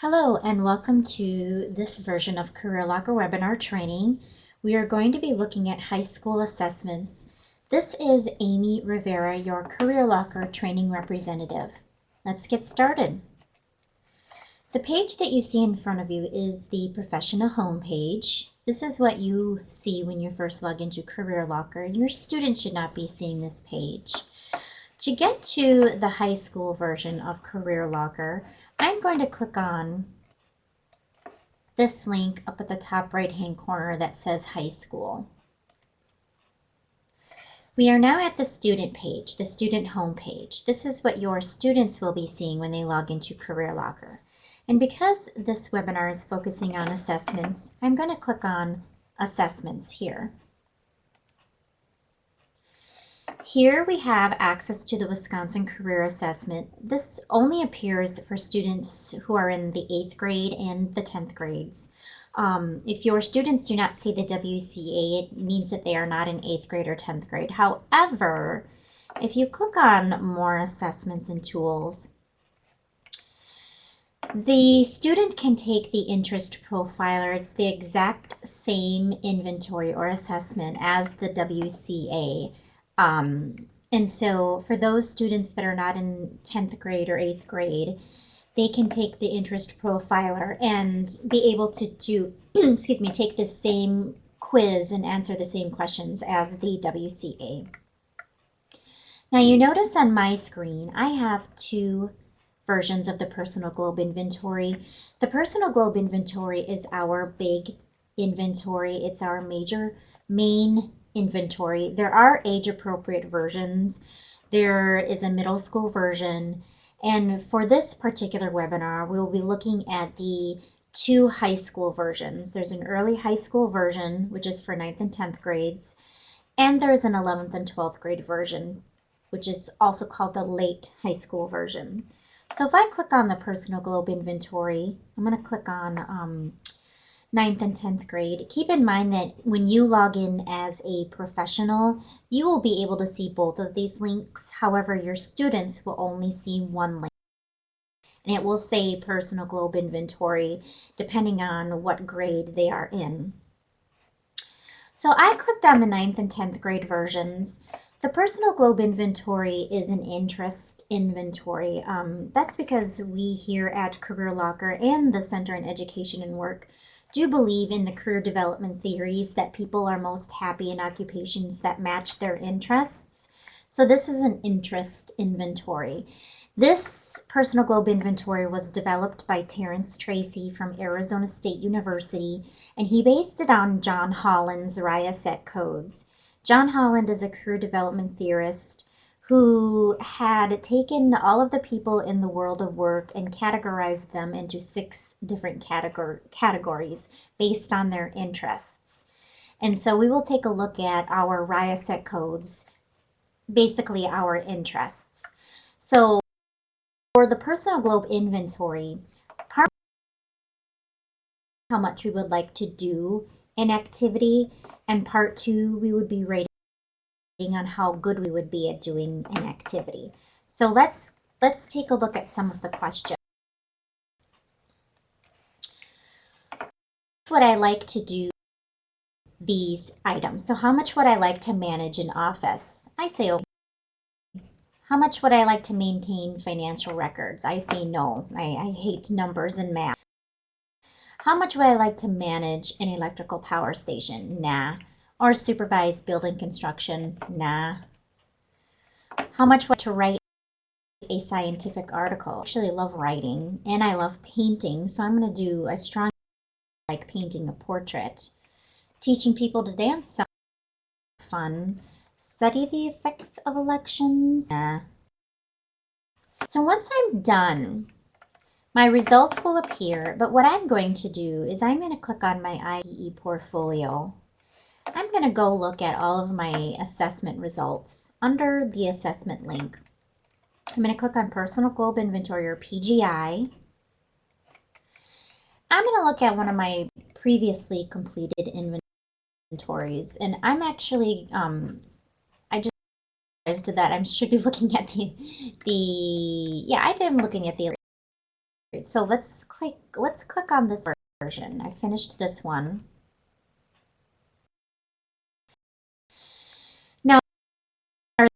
Hello and welcome to this version of CareerLocker webinar training. We are going to be looking at high school assessments. This is Amy Rivera, your CareerLocker training representative. Let's get started. The page that you see in front of you is the professional homepage. This is what you see when you first log into CareerLocker, and your students should not be seeing this page. To get to the high school version of CareerLocker, I'm going to click on this link up at the top right-hand corner that says High School. We are now at the student page, the student home page. This is what your students will be seeing when they log into CareerLocker. And because this webinar is focusing on assessments, I'm going to click on Assessments here. Here we have access to the Wisconsin Career Assessment. This only appears for students who are in the 8th grade and the 10th grades. If your students do not see the WCA, it means that they are not in 8th grade or 10th grade. However, if you click on More Assessments and Tools, the student can take the interest profiler. It's the exact same inventory or assessment as the WCA. And so for those students that are not in 10th grade or 8th grade, they can take the interest profiler and be able to take the same quiz and answer the same questions as the WCA. Now you notice on my screen, I have two versions of the Personal Globe Inventory. The Personal Globe Inventory is our big inventory. It's our main inventory. There are age-appropriate versions. There is a middle school version, and for this particular webinar, we will be looking at the two high school versions. There's an early high school version, which is for 9th and 10th grades, and there's an 11th and 12th grade version, which is also called the late high school version. So if I click on the Personal Globe Inventory, I'm going to click on 9th and 10th grade. Keep in mind that when you log in as a professional, you will be able to see both of these links. However, your students will only see one link. And it will say Personal Globe Inventory depending on what grade they are in. So I clicked on the 9th and 10th grade versions. The Personal Globe Inventory is an interest inventory. That's because we here at CareerLocker and the Center in Education and Work do believe in the career development theories that people are most happy in occupations that match their interests. So this is an interest inventory. This Personal Globe Inventory was developed by Terrence Tracy from Arizona State University, and he based it on John Holland's RIA set codes. John Holland is a career development theorist who had taken all of the people in the world of work and categorized them into 6 different categories based on their interests. And so we will take a look at our RIA set codes, basically our interests. So for the Personal Globe Inventory, part how much we would like to do an activity, and part 2 we would be rating on how good we would be at doing an activity. So let's take a look at some of the questions. Would I like to do these items? So how much would I like to manage an office? I say okay. How much would I like to maintain financial records? I say no. I hate numbers and math. How much would I like to manage an electrical power station? Nah. Or supervise building construction? Nah. How much would I like to write a scientific article? I actually love writing and I love painting, so I'm going to do a strong like painting a portrait. Teaching people to dance sounds fun. Study the effects of elections? Nah. So once I'm done, my results will appear, but what I'm going to do is I'm going to click on my IPE portfolio. I'm going to go look at all of my assessment results under the assessment link. I'm going to click on Personal Globe Inventory, or PGI. I'm going to look at one of my previously completed inventories, and I'm actually, I just realized that I should be looking at I am looking at the So let's click on this version. I finished this one. Now, the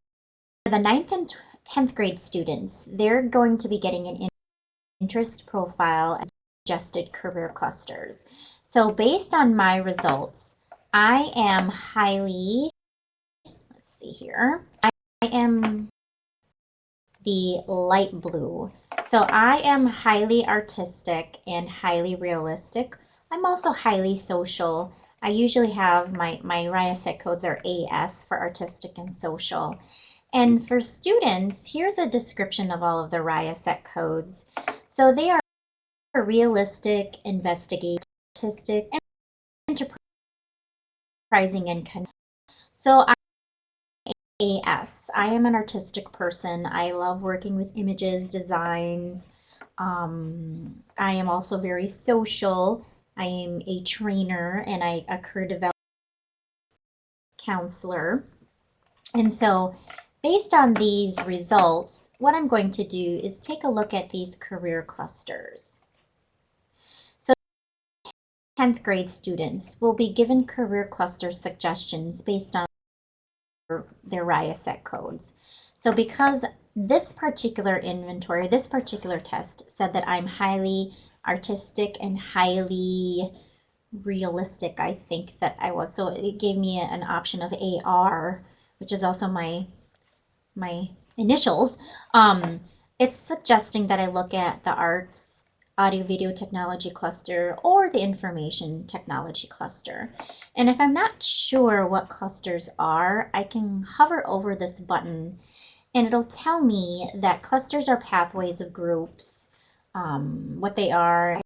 9th and 10th grade students, they're going to be getting an interest profile and suggested career clusters. So based on my results, I am highly, let's see here, I am the light blue. So I am highly artistic and highly realistic. I'm also highly social. I usually have my Raya set codes are AS for artistic and social. And for students, here's a description of all of the Raya set codes. So they are realistic, investigative, artistic, enterprising, and connected. So AS. I am an artistic person. I love working with images, designs. I am also very social. I am a trainer and a career development counselor. And so based on these results, what I'm going to do is take a look at these career clusters. So 10th grade students will be given career cluster suggestions based on their Raya set codes. So because this particular inventory, this particular test said that I'm highly artistic and highly realistic, I think that I was. So it gave me an option of AR, which is also my initials. It's suggesting that I look at the arts, audio video technology cluster, or the information technology cluster. And if I'm not sure what clusters are, I can hover over this button and it'll tell me that clusters are pathways of groups, what they are,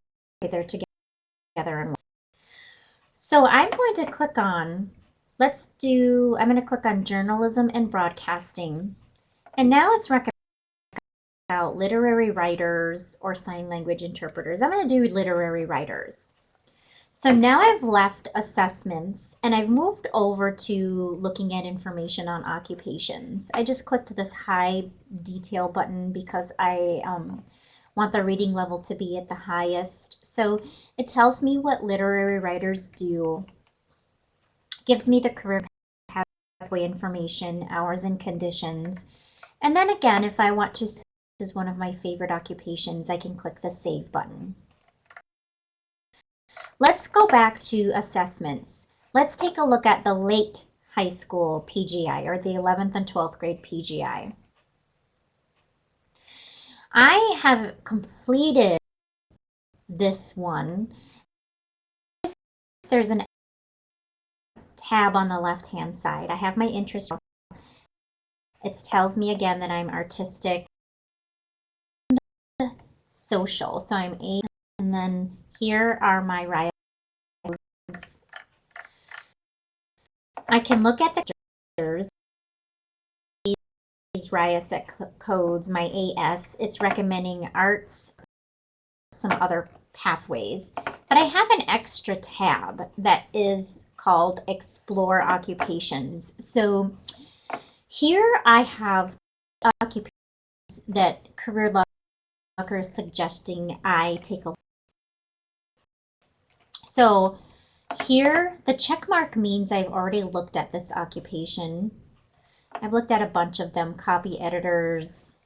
they're together. And so I'm going to click on, I'm going to click on journalism and broadcasting. And now it's recommending about literary writers or sign language interpreters. I'm going to do literary writers. So now I've left assessments and I've moved over to looking at information on occupations. I just clicked this high detail button because I want the reading level to be at the highest. So it tells me what literary writers do, gives me the career pathway information, hours and conditions. And then again, if I want to, this is one of my favorite occupations, I can click the Save button. Let's go back to assessments. Let's take a look at the late high school PGI, or the 11th and 12th grade PGI. I have completed this one. There's an tab on the left-hand side. I have my interest. It tells me again that I'm artistic, social. So I'm A, and then here are my writers. I can look at the pictures, these Raya set codes, my AS. It's recommending arts, some other pathways. But I have an extra tab that is called Explore Occupations. So here I have occupations that CareerLocker is suggesting I take a look. So here, the check mark means I've already looked at this occupation. I've looked at a bunch of them. Copy editors.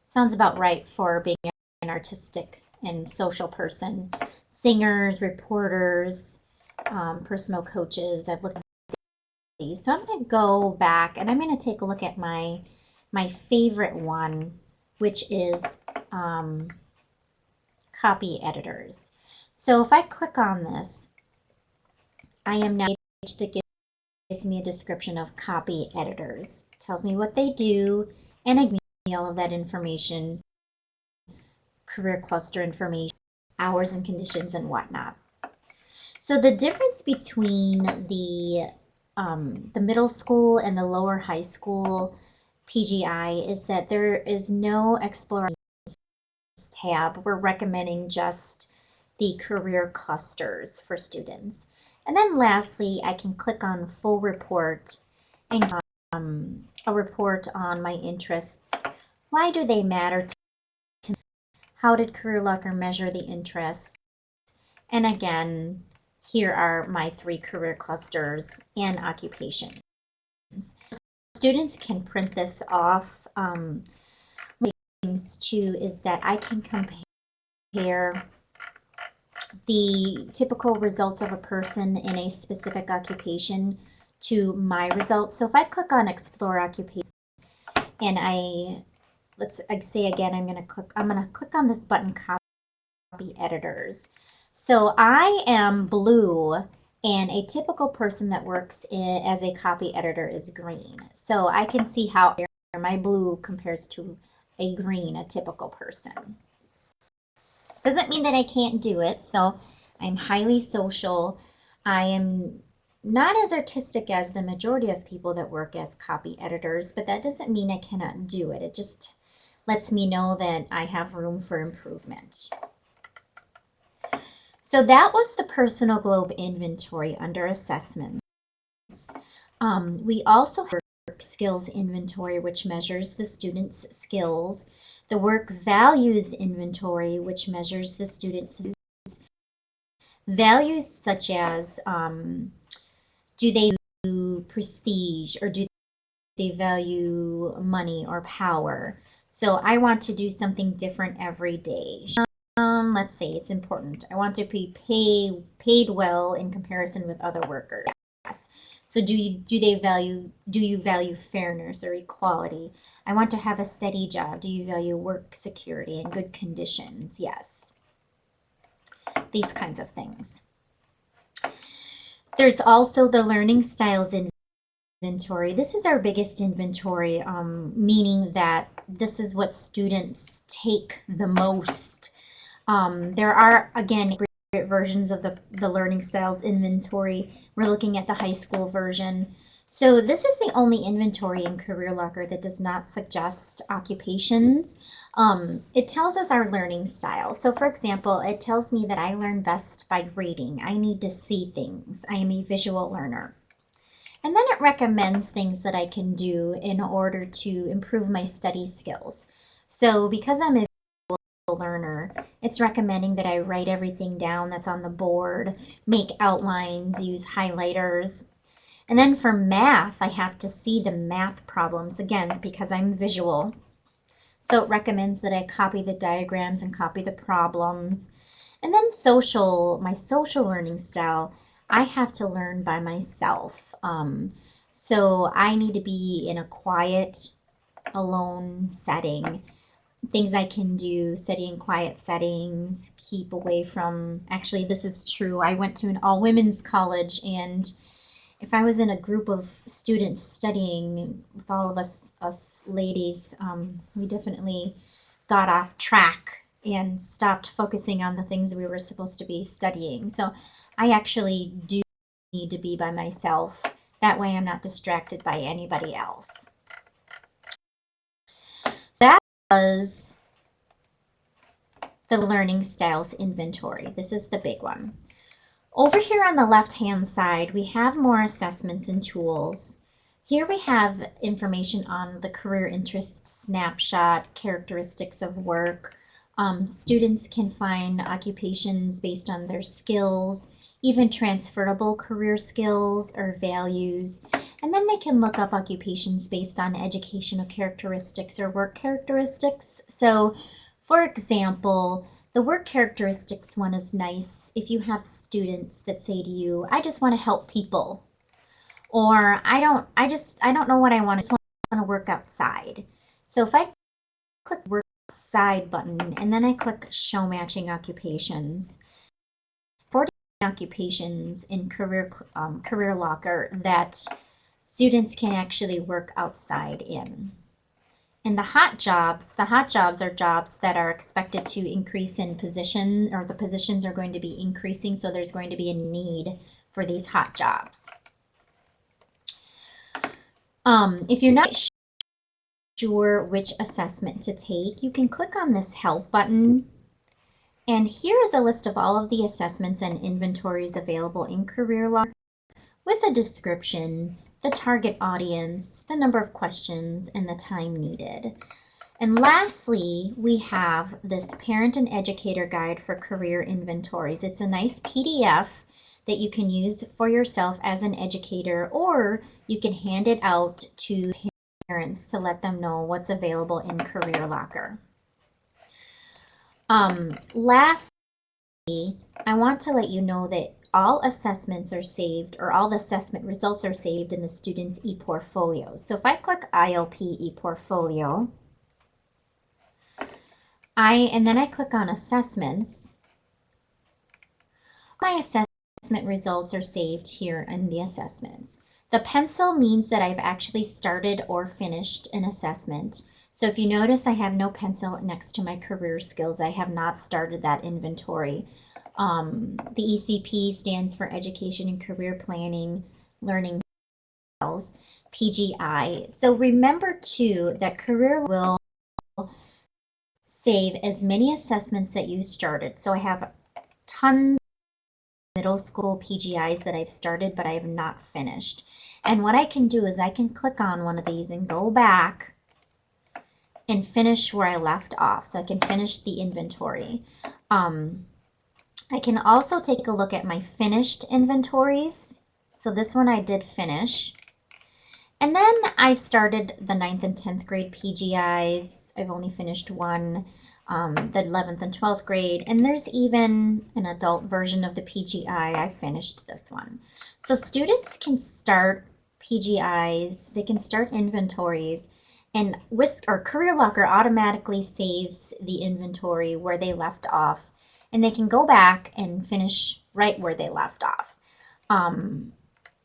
Sounds about right for being an artistic and social person. Singers, reporters, personal coaches. I've looked at these. So I'm going to go back and I'm going to take a look at my favorite one, which is copy editors. So if I click on this, I am now that gives me a description of copy editors. It tells me what they do, and it gives me all of that information, career cluster information, hours and conditions, and whatnot. So the difference between the middle school and the lower high school PGI is that there is no exploration tab. We're recommending just the career clusters for students. And then lastly, I can click on full report and a report on my interests. Why do they matter to me? how did CareerLocker measure the interest? And again, here are my 3 career clusters and occupations. Students can print this off. Things too is that I can compare the typical results of a person in a specific occupation to my results. So if I click on Explore Occupation and let's say again, I'm going to click on this button, Copy Editors. So I am blue, and a typical person that works as a copy editor is green. So I can see how my blue compares to a green, a typical person. Doesn't mean that I can't do it. So I'm highly social. I am not as artistic as the majority of people that work as copy editors, but that doesn't mean I cannot do it. It just lets me know that I have room for improvement. So that was the Personal Globe Inventory under Assessments. We also have Work Skills Inventory, which measures the student's skills. The Work Values Inventory, which measures the student's values, such as do they value prestige, or do they value money or power? So I want to do something different every day. Let's say it's important. I want to be paid well in comparison with other workers. Yes. So do you value fairness or equality? I want to have a steady job. Do you value work security and good conditions? Yes. These kinds of things. There's also the Learning Styles Inventory. This is our biggest inventory, meaning that this is what students take the most. There are, again, versions of the Learning Styles Inventory. We're looking at the high school version. So this is the only inventory in CareerLocker that does not suggest occupations. It tells us our learning style. So for example, it tells me that I learn best by reading. I need to see things. I am a visual learner. And then it recommends things that I can do in order to improve my study skills. So because I'm a learner, it's recommending that I write everything down that's on the board, make outlines, use highlighters. And then for math, I have to see the math problems, again, because I'm visual. So it recommends that I copy the diagrams and copy the problems. And then my social learning style, I have to learn by myself. So I need to be in a quiet, alone setting. Things I can do, study in quiet settings, keep away from, actually this is true, I went to an all-women's college, and if I was in a group of students studying with all of us ladies, we definitely got off track and stopped focusing on the things we were supposed to be studying. So I actually do need to be by myself. That way I'm not distracted by anybody else. That was the Learning Styles Inventory. This is the big one. Over here on the left-hand side, we have more assessments and tools. Here we have information on the Career Interest Snapshot, characteristics of work. Students can find occupations based on their skills, even transferable career skills or values. And then they can look up occupations based on educational characteristics or work characteristics. So, for example, the work characteristics one is nice if you have students that say to you, I just want to help people. Or I don't know what I want. I just want to work outside. So if I click Work Outside button and then I click Show Matching Occupations, 40 occupations in CareerLocker that students can actually work outside in. And the hot jobs are jobs that are expected to increase in position, or the positions are going to be increasing, so there's going to be a need for these hot jobs. If you're not sure which assessment to take, you can click on this Help button. And here is a list of all of the assessments and inventories available in CareerLocker with a description, the target audience, the number of questions, and the time needed. And lastly, we have this Parent and Educator Guide for Career Inventories. It's a nice PDF that you can use for yourself as an educator, or you can hand it out to parents to let them know what's available in CareerLocker. Lastly, I want to let you know that all assessments are saved, or all the assessment results are saved in the student's ePortfolio. So if I click ILP ePortfolio, and then I click on assessments, my assessment results are saved here in the assessments. The pencil means that I've actually started or finished an assessment. So if you notice, I have no pencil next to my career skills. I have not started that inventory. The ECP stands for Education and Career Planning, Learning Skills, PGI. So remember too that Career will save as many assessments that you started. So I have tons of middle school PGIs that I've started, but I have not finished. And what I can do is I can click on one of these and go back and finish where I left off. So I can finish the inventory. I can also take a look at my finished inventories. So this one I did finish. And then I started the 9th and 10th grade PGIs. I've only finished one, the 11th and 12th grade. And there's even an adult version of the PGI. I finished this one. So students can start PGIs, they can start inventories, and CareerLocker automatically saves the inventory where they left off. And they can go back and finish right where they left off.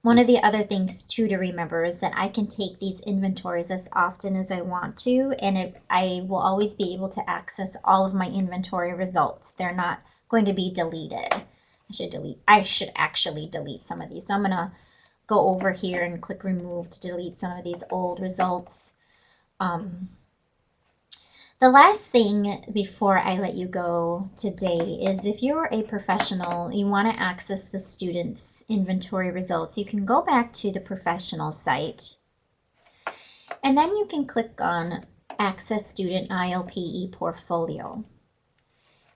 One of the other things too to remember is that I can take these inventories as often as I want to, and I will always be able to access all of my inventory results. They're not going to be deleted. I should actually delete some of these. So I'm gonna go over here and click remove to delete some of these old results. The last thing before I let you go today is if you're a professional, you want to access the students' inventory results, you can go back to the professional site, and then you can click on Access Student ILP ePortfolio.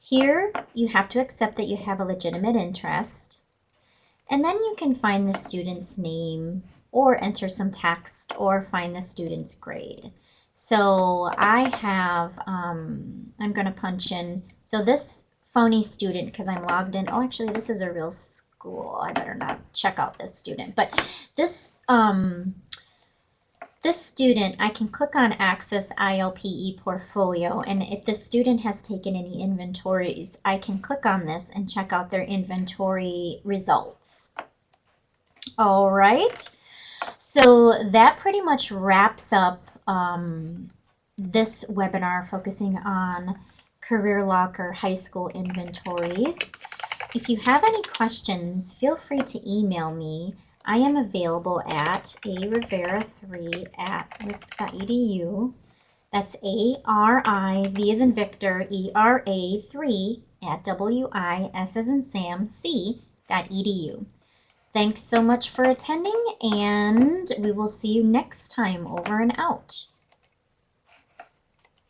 Here, you have to accept that you have a legitimate interest, and then you can find the student's name or enter some text or find the student's grade. So I have, I'm going to punch in, so this phony student, because I'm logged in, oh, actually, this is a real school. I better not check out this student. But this student, I can click on Access ILP ePortfolio, and if the student has taken any inventories, I can click on this and check out their inventory results. All right. So that pretty much wraps up this webinar focusing on CareerLocker high school inventories. If you have any questions, feel free to email me. I am available at arivera3@wisc.edu. That's ARIV as in Victor, ERA3@WIS as in Sam, C.edu. Thanks so much for attending, and we will see you next time. Over and out.